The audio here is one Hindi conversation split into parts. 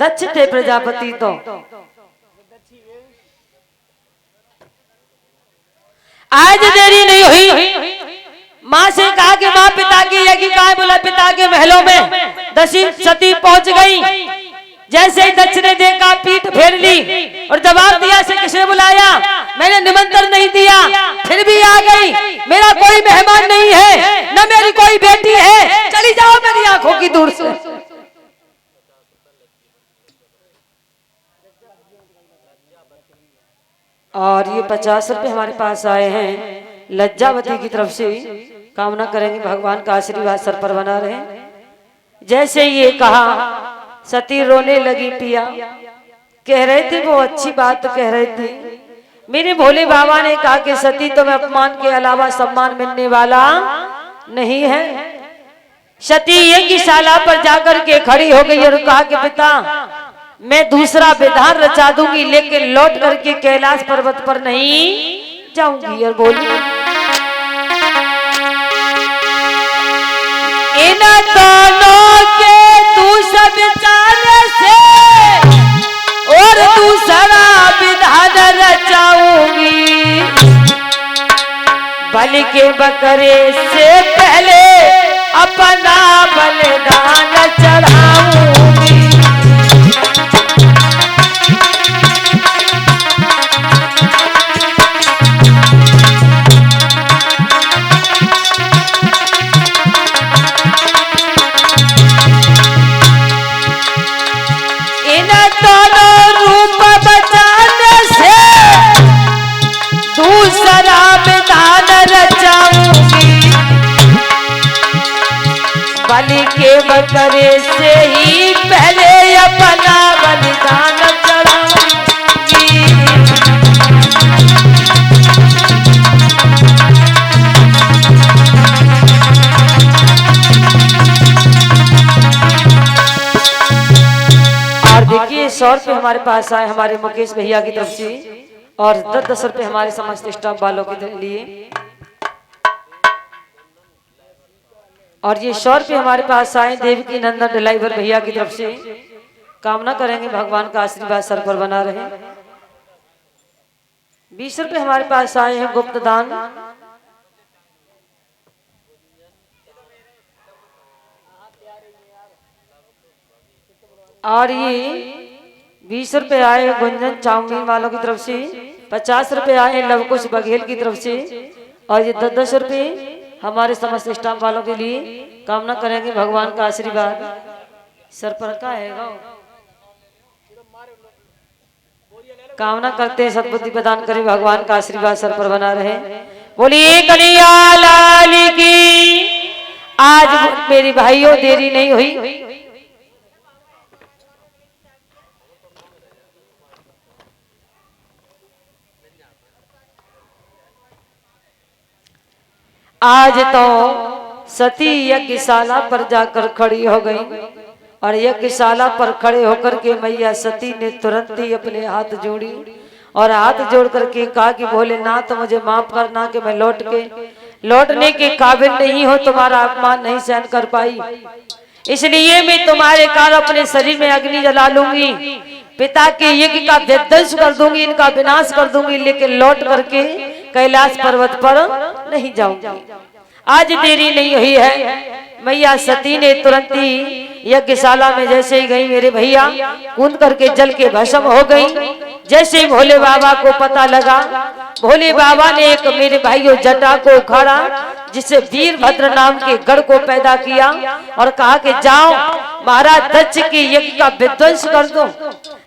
दक्ष थे प्रजापति तो आज देरी नहीं हुई। माँ से कहा कि माँ पिता के यज्ञ का है, बोला पिता के महलों में दसी सती पहुंच गई। जैसे ही दक्ष ने देखा पीठ फेर ली और जवाब दिया से किसने बुलाया, मैंने निमंत्रण नहीं दिया फिर भी आ गई। मेरा कोई मेहमान नहीं है, न मेरी कोई बेटी है, चली जाओ मेरी आंखों की दूर से। और ये 50 रुपए हमारे पास आए हैं लज्जावती की तरफ से। कामना करेंगे भगवान का आशीर्वाद सर पर बना रहे। जैसे ये कहा सती रोने लगी। पिया कह रहे थे वो अच्छी बात कह रहे थे। मेरे भोले बाबा ने कहा कि सती तुम्हें अपमान के अलावा सम्मान मिलने वाला नहीं है। सती यज्ञशाला पर जाकर के खड़ी हो गई और कहा कि पिता मैं दूसरा विधान रचा दूंगी, लेकिन लौट करके कैलाश पर्वत पर नहीं जाऊंगी। और बोली इन दोनों के दूसरा विचार से और दूसरा विधान रचाऊंगी, बलि के बकरे से पहले अपना बलिदान चढ़ाऊंगी। बलि के बकरे से ही पहले अपना बलिदान चढ़ाऊंगी। और देखिए 100 रुपए हमारे पास आए हमारे मुकेश भैया की तरफ से और 10-10 रुपए हमारे समस्त स्टाफ वालों के लिए। और ये 100 रुपए हमारे पास आए देवकी नंदन ड्राइवर भैया की तरफ से। कामना करेंगे भगवान का आशीर्वाद सर पर बना रहे। 20 रुपए हमारे पास आए हैं गुप्त दान। और ये 20 रुपए आए हैं गुंजन चाउमीन वालों की तरफ से। 50 रुपए आए हैं लवकुश बघेल की तरफ से। और ये 10-10 रुपए हमारे समस्त स्टाफ वालों के लिए। कामना करेंगे भगवान का आशीर्वाद सर पर का है। कामना करते हैं सद्बुद्धि प्रदान करें भगवान का आशीर्वाद सर पर बना रहे। बोलिए कन्हैया लाल की। आज मेरी भाइयों देरी नहीं हुई। आज तो सती यज्ञशाला पर जाकर खड़ी हो गई और यज्ञशाला पर खड़े होकर के मैया सती ने तुरंत ही अपने हाथ जोड़ी और हाथ जोड़ करके कहा कि भोलेनाथ मुझे माफ करना कि मैं लौटने के काबिल नहीं हो, तुम्हारा अपमान नहीं सहन कर पाई, इसलिए मैं तुम्हारे कारण अपने शरीर में अग्नि जला लूंगी, पिता के यज्ञ का विध्वंस कर दूंगी, इनका विनाश कर दूंगी, लेकिन लौट करके कैलाश पर्वत पर नहीं जाऊंगी। आज देरी नहीं हुई है। मैया सती ने तुरंत ही यज्ञशाला में जैसे ही गई मेरे भैया कूद करके जल के भस्म हो गई। जैसे ही भोले बाबा को पता लगा, भोले बाबा ने एक मेरे भाइयों जटा को उखाड़ा जिससे वीरभद्र नाम के गढ़ को पैदा किया और कहा कि जाओ महाराज दक्ष के यज्ञ का विध्वंस कर दो।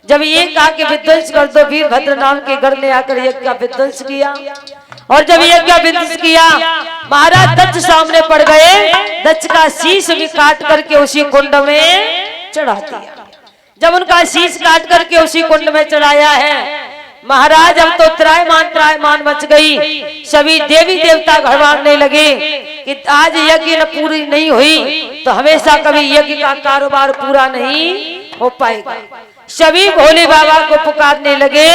जब ये कहा कि विध्वंस कर दो, वीरभद्र नाम के गढ़ ने आकर यज्ञ का विध्वंस किया और जब यज्ञ का विध्वंस किया महाराज दक्ष सामने पड़ गए। दक्ष का शीश भी काट करके उसी कुंड में चढ़ा दिया। जब उनका शीश काट करके उसी कुंड में चढ़ाया है महाराज, अब तो त्रायमान मच गई। सभी देवी देवता घबराने लगे कि आज यज्ञ न पूरी नहीं हुई तो हमेशा कभी यज्ञ का कारोबार पूरा नहीं हो पाएगा। सभी भोले बाबा को पुकारने लगे।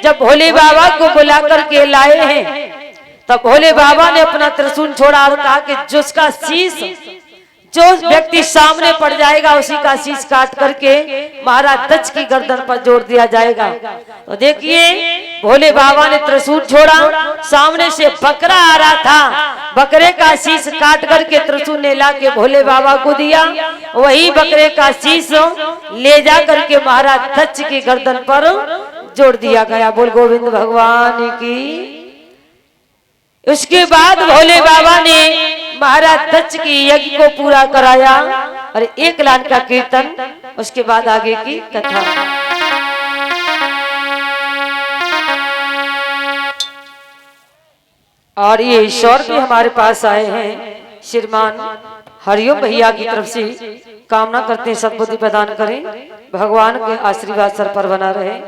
जब भोले बाबा को बुला करके लाए हैं तब भोले बाबा ने अपना त्रिशूल छोड़ा और कहा कि जो व्यक्ति सामने पड़ जाएगा उसी का शीश काट करके महाराज दक्ष की गर्दन पर जोड़ दिया जाएगा। तो देखिए भोले बाबा ने त्रिशूल छोड़ा, सामने से बकरा आ रहा था, बकरे का शीश काट करके त्रिशूल ने ला के भोले बाबा को दिया। वही बकरे का शीश ले जा करके महाराज दक्ष की गर्दन पर जोड़ दिया गया। बोल गोविंद भगवान की। उसके बाद भोले बाबा ने महाराज दक्ष की यज्ञ को पूरा कराया और 1 लाइन का कीर्तन, उसके बाद आगे की कथा। और ये ईश्वर भी हमारे पास आए हैं, श्रीमान हरिओम भैया की तरफ से कामना करते हैं सद्बुद्धि प्रदान करें, भगवान के आशीर्वाद सर पर बना रहे।